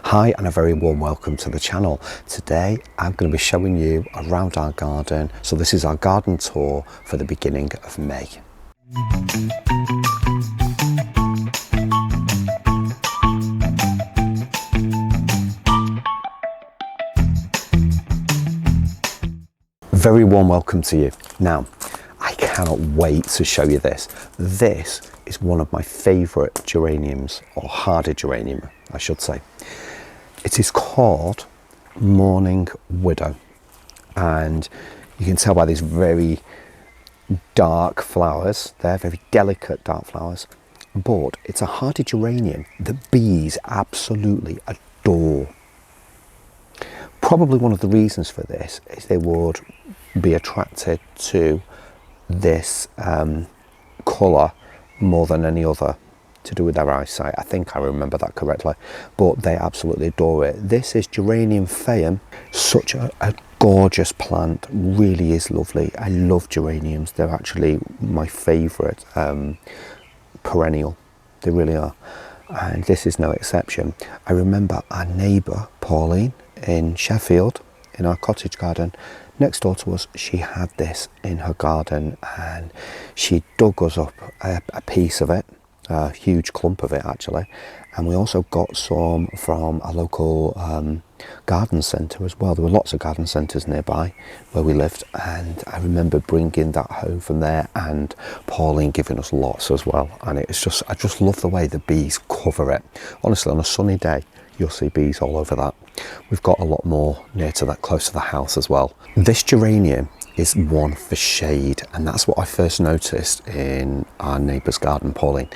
Hi and a very warm welcome to the channel. Today I'm going to be showing you around our garden. So this is our garden tour for the beginning of May. Very warm welcome to you. Now, I cannot wait to show you this. This is one of my favourite geraniums, or hardy geranium, I should say. It is called Morning Widow, and you can tell by these very dark flowers. They're very delicate dark flowers, but it's a hardy geranium that bees absolutely adore. Probably one of the reasons for this is they would be attracted to this colour more than any other, to do with their eyesight. I think I remember that correctly, but they absolutely adore it. This is Geranium phaeum, such a gorgeous plant, really is lovely. I love geraniums. They're actually my favourite perennial, they really are, and this is no exception. I remember our neighbour Pauline in Sheffield, in our cottage garden next door to us, she had this in her garden, and she dug us up a piece of it, a huge clump of it actually, and we also got some from a local garden centre as well. There were lots of garden centres nearby where we lived, and I remember bringing that home from there, and Pauline giving us lots as well. And it's just, I just love the way the bees cover it. Honestly, on a sunny day you'll see bees all over that. We've got a lot more near to that, close to the house as well. This geranium is one for shade, and that's what I first noticed in our neighbour's garden, Pauline.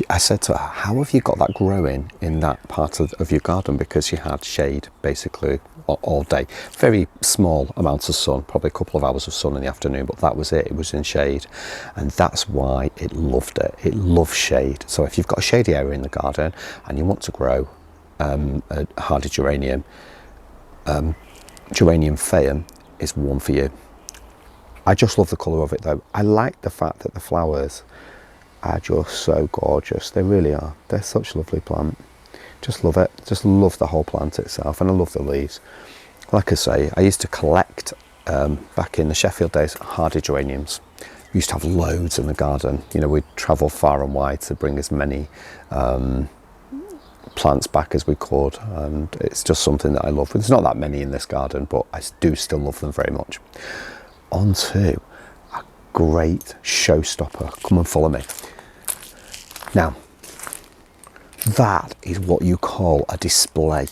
I said to her, how have you got that growing in that part of your garden? Because she had shade basically all day. Very small amounts of sun, probably a couple of hours of sun in the afternoon, but that was it. It was in shade, and that's why it loved it. It loves shade. So if you've got a shady area in the garden and you want to grow a hardy geranium, Geranium phaeum is one for you. I just love the colour of it though. I like the fact that the flowers are just so gorgeous. They really are. They're such a lovely plant. Just love it. Just love the whole plant itself, and I love the leaves. Like I say, I used to collect, back in the Sheffield days, hardy geraniums. We used to have loads in the garden. You know, we'd travel far and wide to bring as many plants back as we could, and it's just something that I love. There's not that many in this garden, but I do still love them very much. On to a great showstopper. Come and follow me. Now, that is what you call a display.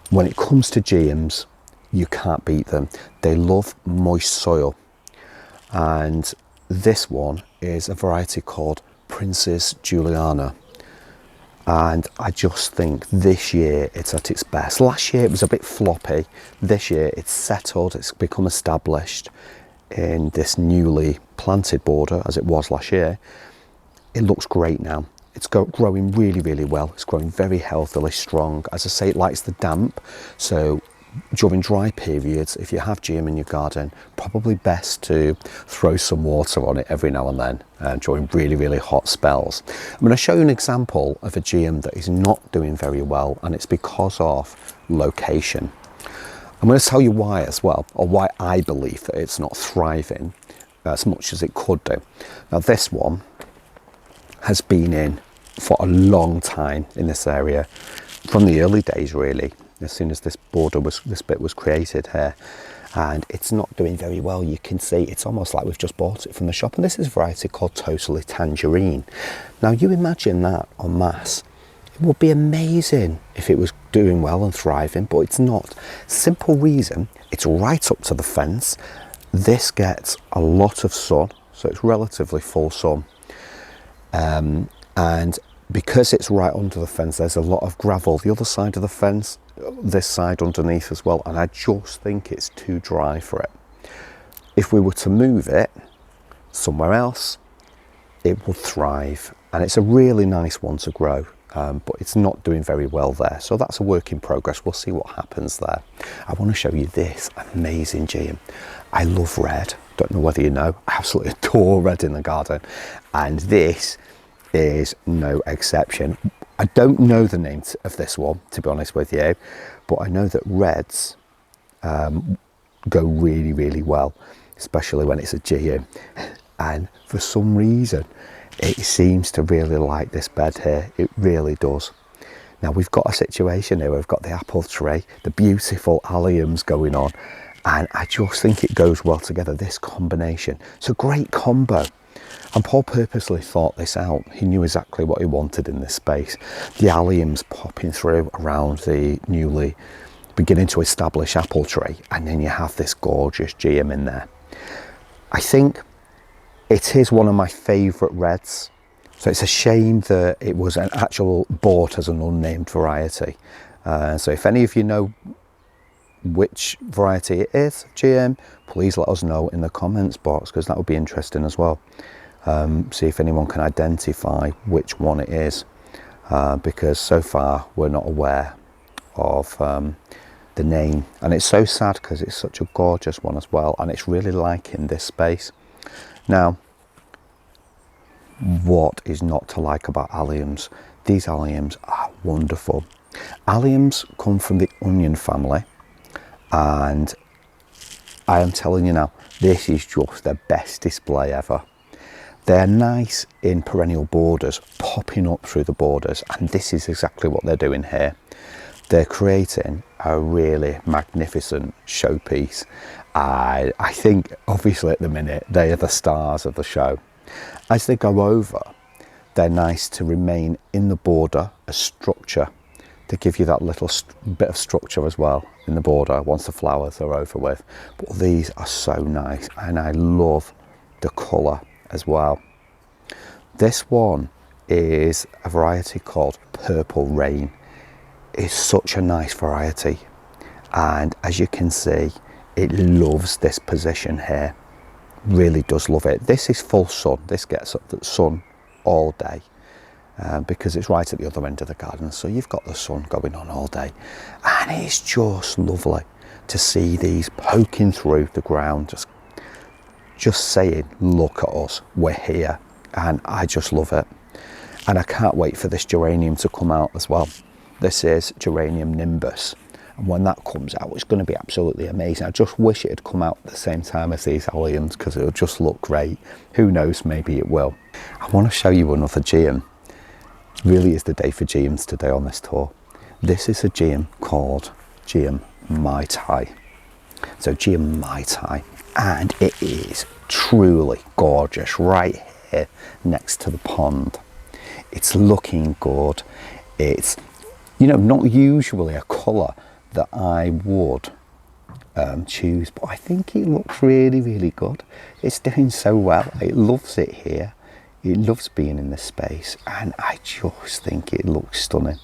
When it comes to geums, you can't beat them. They love moist soil, and this one is a variety called Prinses Juliana. And I just think this year it's at its best. Last year it was a bit floppy. This year it's settled, it's become established in this newly planted border as it was last year. It looks great now. It's growing really, really well. It's growing very healthily, strong. As I say, it likes the damp. So during dry periods, if you have geum in your garden, probably best to throw some water on it every now and then during really, really hot spells. I'm going to show you an example of a geum that is not doing very well, and it's because of location. I'm going to tell you why as well, or why I believe that it's not thriving as much as it could do. Now, this one has been in for a long time in this area, from the early days really, as soon as this border this bit was created here, and it's not doing very well. You can see it's almost like we've just bought it from the shop, and this is a variety called totally Tangerine. Now, you imagine that en masse. It would be amazing if it was doing well and thriving, but it's not. Simple reason, it's right up to the fence. This gets a lot of sun, so it's relatively full sun, and because it's right under the fence, there's a lot of gravel the other side of the fence, this side underneath as well, and I just think it's too dry for it. If we were to move it somewhere else, it would thrive, and it's a really nice one to grow, but it's not doing very well there. So that's a work in progress. We'll see what happens there. I want to show you this amazing geum. I love red. Don't know whether you know, I absolutely adore red in the garden, and this is no exception. I don't know the name of this one, to be honest with you, but I know that reds go really, really well, especially when it's a Geum. And for some reason, it seems to really like this bed here. It really does. Now we've got a situation here, we've got the apple tree, the beautiful alliums going on, and I just think it goes well together, this combination. It's a great combo. And Paul purposely thought this out. He knew exactly what he wanted in this space. The alliums popping through around the newly beginning to establish apple tree, and then you have this gorgeous Geum in there. I think it is one of my favourite reds. So it's a shame that it was an actual bought as an unnamed variety. So if any of you know which variety it is, Geum, please let us know in the comments box, because that would be interesting as well. See if anyone can identify which one it is, because so far we're not aware of the name. And it's so sad because it's such a gorgeous one as well, and it's really liking this space. Now, what is not to like about alliums? These alliums are wonderful. Alliums come from the onion family, and I am telling you now, this is just the best display ever. They're nice in perennial borders, popping up through the borders, and this is exactly what they're doing here. They're creating a really magnificent showpiece. I think obviously at the minute they are the stars of the show. As they go over, they're nice to remain in the border, a structure, to give you that little bit of structure as well in the border once the flowers are over with. But these are so nice, and I love the colour as well. This one is a variety called Purple Rain. It's such a nice variety, and as you can see, it loves this position here. Really does love it. This is full sun. This gets the sun all day because it's right at the other end of the garden, so you've got the sun going on all day, and it's just lovely to see these poking through the ground, just saying, look at us, we're here. And I just love it, and I can't wait for this geranium to come out as well. This is Geranium Nimbus, and when that comes out, it's going to be absolutely amazing. I just wish it had come out at the same time as these alliums, because it'll just look great. Who knows, maybe it will. I want to show you another Geum. Really is the day for Geums today on this tour. This is a Geum called Geum Mai Tai. So Geum Mai Tai, and it is truly gorgeous right here next to the pond. It's looking good. It's, you know, not usually a colour that I would choose, but I think it looks really, really good. It's doing so well. It loves it here. It loves being in this space, and I just think it looks stunning.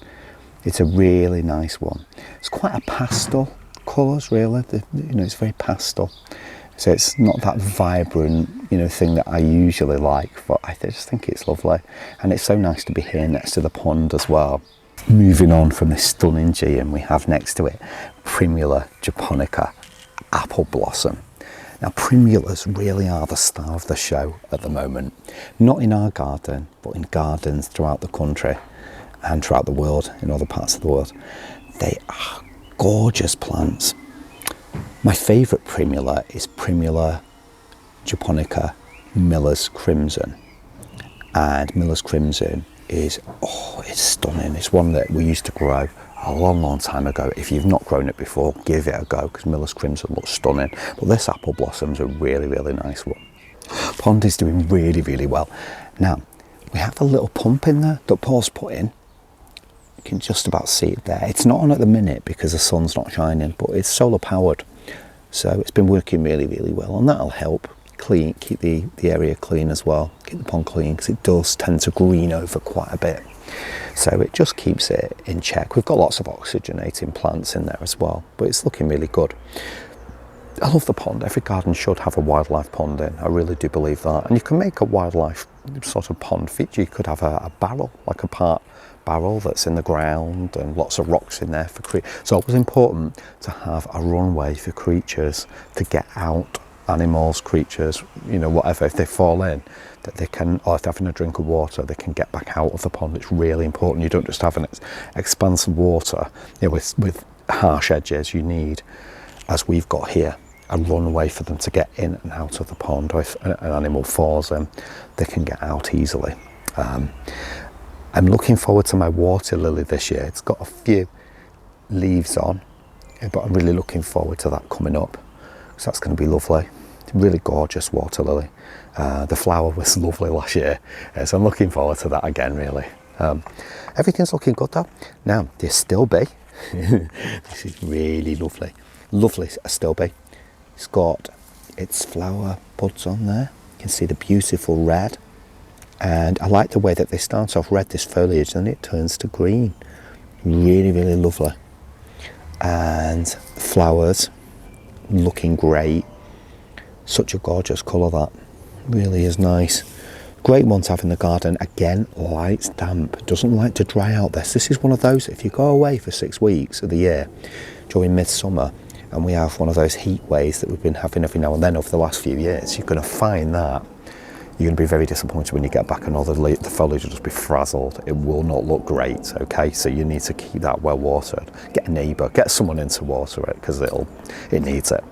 It's a really nice one. It's quite a pastel colours, really. You know, it's very pastel. So it's not that vibrant, you know, thing that I usually like, but I just think it's lovely. And it's so nice to be here next to the pond as well. Moving on from this stunning Geum, we have next to it Primula japonica, apple blossom. Now Primulas really are the star of the show at the moment. Not in our garden, but in gardens throughout the country and throughout the world, in other parts of the world. They are gorgeous plants. My favourite Primula is Primula japonica Miller's Crimson. And Miller's Crimson is, oh, it's stunning. It's one that we used to grow a long, long time ago. If you've not grown it before, give it a go, because Miller's Crimson looks stunning. But this apple blossom's a really, really nice one. Pond is doing really, really well. Now, we have a little pump in there that Paul's put in. You can just about see it there. It's not on at the minute because the sun's not shining, but it's solar powered. So it's been working really, really well, and that'll help keep the area clean as well, keep the pond clean, because it does tend to green over quite a bit. So it just keeps it in check. We've got lots of oxygenating plants in there as well, but it's looking really good. I love the pond. Every garden should have a wildlife pond in. I really do believe that. And you can make a wildlife sort of pond feature. You could have a barrel, like a part barrel that's in the ground, and lots of rocks in there for creatures. So it was important to have a runway for creatures to get out animals, creatures, you know, whatever, if they fall in, that they can, or if they're having a drink of water, they can get back out of the pond. It's really important. You don't just have an expanse of water, you know, with harsh edges. You need, as we've got here, a runway for them to get in and out of the pond. Or if an animal falls in, they can get out easily. I'm looking forward to my water lily this year. It's got a few leaves on, but I'm really looking forward to that coming up, because that's going to be lovely. It's a really gorgeous water lily. The flower was lovely last year, so I'm looking forward to that again, really. Everything's looking good though. Now, the Astilbe, this is really lovely. Lovely Astilbe. It's got its flower buds on there. You can see the beautiful red. And I like the way that they start off red, this foliage, and it turns to green. Really, really lovely. And flowers looking great. Such a gorgeous colour, that really is nice. Great one to have in the garden. Again, likes damp, doesn't like to dry out. This is one of those, if you go away for 6 weeks of the year during midsummer, and we have one of those heat waves that we've been having every now and then over the last few years, you're going to find that you're going to be very disappointed when you get back and all the foliage will just be frazzled. It will not look great, okay? So you need to keep that well watered. Get a neighbour, get someone in to water it, because it needs it.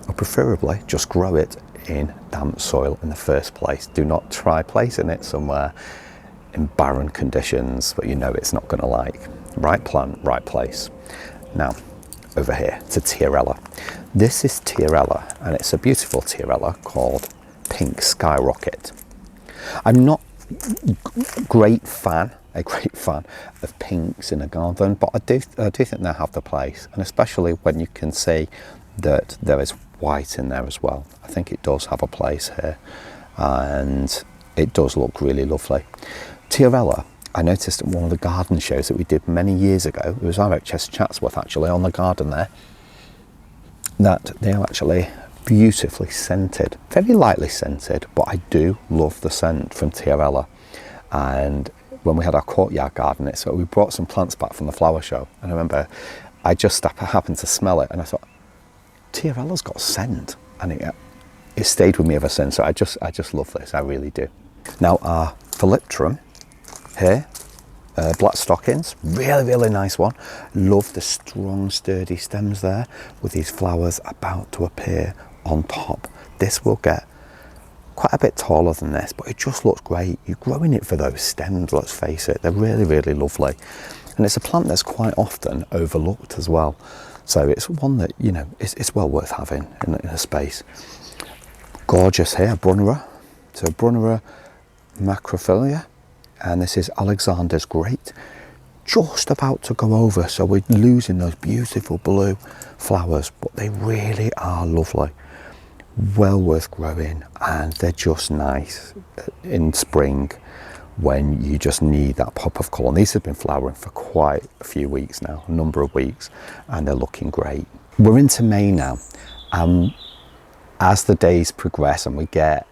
Or preferably just grow it in damp soil in the first place. Do not try placing it somewhere in barren conditions that you know it's not going to like. Right plant, right place. Now, over here to Tiarella. This is Tiarella, and it's a beautiful Tiarella called Pink Skyrocket. I'm not a great fan of pinks in a garden, but I do think they have the place, and especially when you can see that there is white in there as well. I think it does have a place here, and it does look really lovely. Tiarella, I noticed at one of the garden shows that we did many years ago, it was RHS Chatsworth actually, on the garden there, that they are actually beautifully scented, very lightly scented, but I do love the scent from Tiarella. And when we had our courtyard garden, so we brought some plants back from the flower show, and I remember I just happened to smell it, and I thought, Tiarella's got scent, and it stayed with me ever since. So I just love this, I really do. Now our Thalictrum here, black stockings, really, really nice one. Love the strong, sturdy stems there with these flowers about to appear on top. This will get quite a bit taller than this, but it just looks great. You're growing it for those stems, let's face it. They're really, really lovely. And it's a plant that's quite often overlooked as well. So it's one that, you know, it's well worth having in a space. Gorgeous here, Brunnera. So Brunnera macrophylla. And this is Alexander's Great. Just about to go over, so we're losing those beautiful blue flowers, but they really are lovely. Well worth growing, and they're just nice in spring when you just need that pop of colour. And these have been flowering for quite a few weeks now, a number of weeks, and they're looking great. We're into May now. As the days progress and we get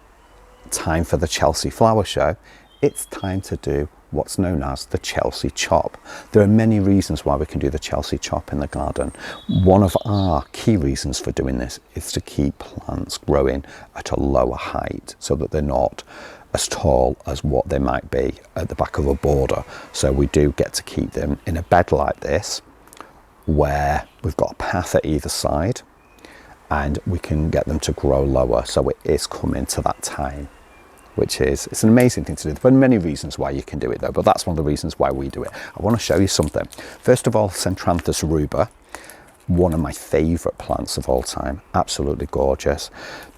time for the Chelsea Flower Show, it's time to do what's known as the Chelsea chop. There are many reasons why we can do the Chelsea chop in the garden. One of our key reasons for doing this is to keep plants growing at a lower height so that they're not as tall as what they might be at the back of a border. So we do get to keep them in a bed like this, where we've got a path at either side, and we can get them to grow lower. So it is coming to that time, which is, it's an amazing thing to do. There are many reasons why you can do it though, but that's one of the reasons why we do it. I want to show you something. First of all, Centranthus ruber, one of my favourite plants of all time, absolutely gorgeous.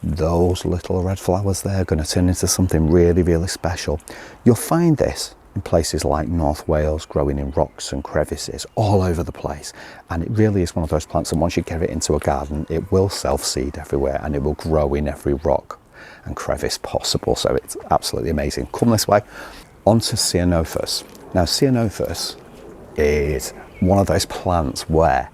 Those little red flowers there are going to turn into something really, really special. You'll find this in places like North Wales, growing in rocks and crevices all over the place, and it really is one of those plants, and once you get it into a garden, it will self-seed everywhere and it will grow in every rock and crevice possible. So it's absolutely amazing. Come this way, onto Ceonothus. Now Ceonothus is one of those plants where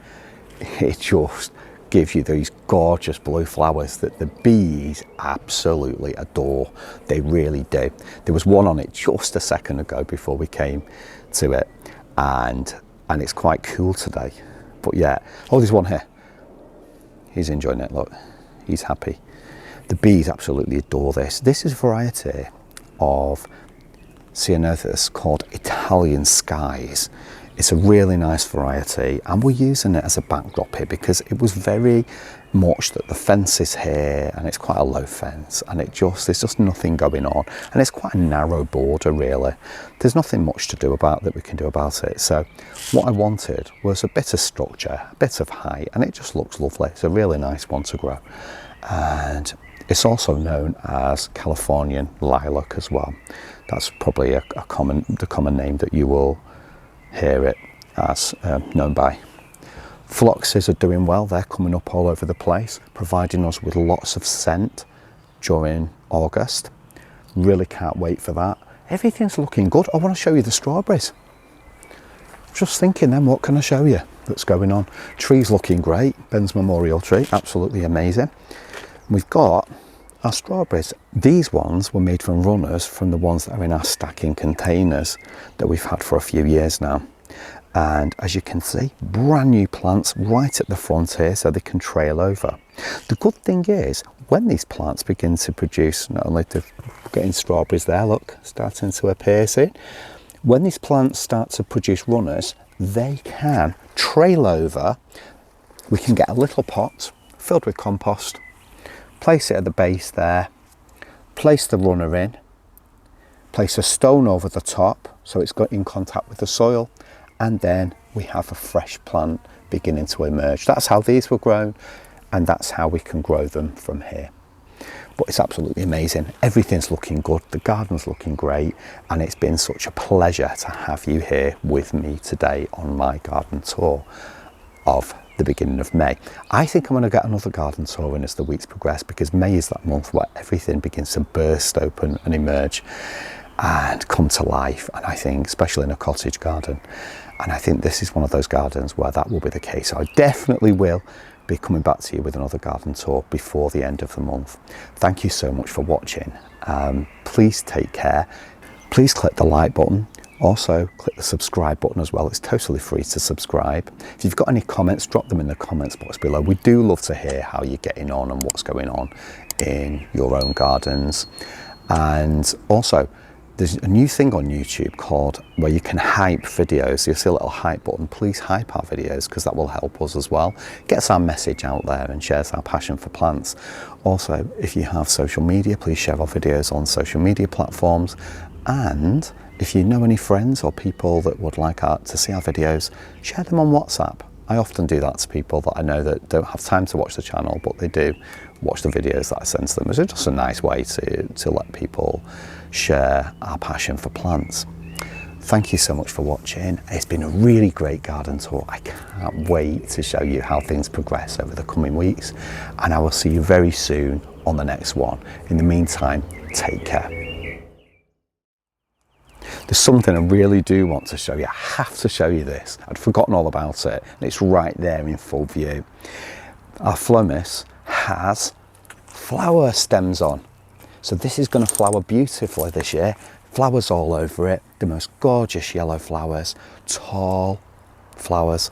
it just gives you these gorgeous blue flowers that the bees absolutely adore. They really do. There was one on it just a second ago before we came to it, and it's quite cool today. But yeah, oh, there's one here. He's enjoying it, look, he's happy. The bees absolutely adore this. This is a variety of Ceonothus called Italian Skies. It's a really nice variety, and we're using it as a backdrop here because it was very much that the fence is here and it's quite a low fence, and there's just nothing going on, and it's quite a narrow border really. There's nothing much to do about that we can do about it. So what I wanted was a bit of structure, a bit of height, and it just looks lovely. It's a really nice one to grow, and it's also known as Californian lilac as well. That's probably the common name that you will hear it as known by. Phloxes are doing well. They're coming up all over the place, providing us with lots of scent during August. Really can't wait for that. Everything's looking good. I want to show you the strawberries. Just thinking then, what can I show you that's going on? Tree's looking great. Ben's memorial tree, absolutely amazing. We've got our strawberries. These ones were made from runners from the ones that are in our stacking containers that we've had for a few years now. And as you can see, brand new plants right at the front here so they can trail over. The good thing is, when these plants begin to produce, not only to getting strawberries there, look, starting to appear soon. When these plants start to produce runners, they can trail over. We can get a little pot filled with compost, place it at the base there, place the runner in, place a stone over the top so it's got in contact with the soil, and then we have a fresh plant beginning to emerge. That's how these were grown, and that's how we can grow them from here. But it's absolutely amazing. Everything's looking good, the garden's looking great, and it's been such a pleasure to have you here with me today on my garden tour of the beginning of May. I think I'm going to get another garden tour in as the weeks progress, because May is that month where everything begins to burst open and emerge and come to life, and I think especially in a cottage garden, and I think this is one of those gardens where that will be the case. So I definitely will be coming back to you with another garden tour before the end of the month. Thank you so much for watching. Please take care. Please click the like button. Also, click the subscribe button as well. It's totally free to subscribe. If you've got any comments, drop them in the comments box below. We do love to hear how you're getting on and what's going on in your own gardens. And also, there's a new thing on YouTube called where you can hype videos. You'll see a little hype button. Please hype our videos, because that will help us as well. Gets our message out there and shares our passion for plants. Also, if you have social media, please share our videos on social media platforms. And if you know any friends or people that would like to see our videos, share them on WhatsApp. I often do that to people that I know that don't have time to watch the channel, but they do watch the videos that I send to them. It's just a nice way to let people share our passion for plants. Thank you so much for watching. It's been a really great garden tour. I can't wait to show you how things progress over the coming weeks, and I will see you very soon on the next one. In the meantime, take care. There's something I really do want to show you. I have to show you this. I'd forgotten all about it, and it's right there in full view. Our Phlomis has flower stems on. So this is going to flower beautifully this year. Flowers all over it. The most gorgeous yellow flowers, tall flowers.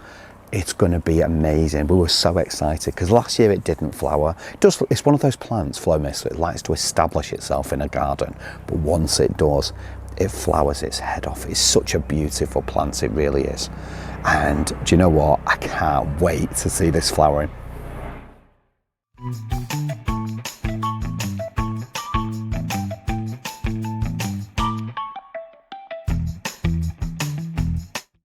It's going to be amazing. We were so excited because last year it didn't flower. It's one of those plants, Phlomis, that likes to establish itself in a garden. But once it does, it flowers its head off. It's such a beautiful plant, it really is. And do you know what? I can't wait to see this flowering.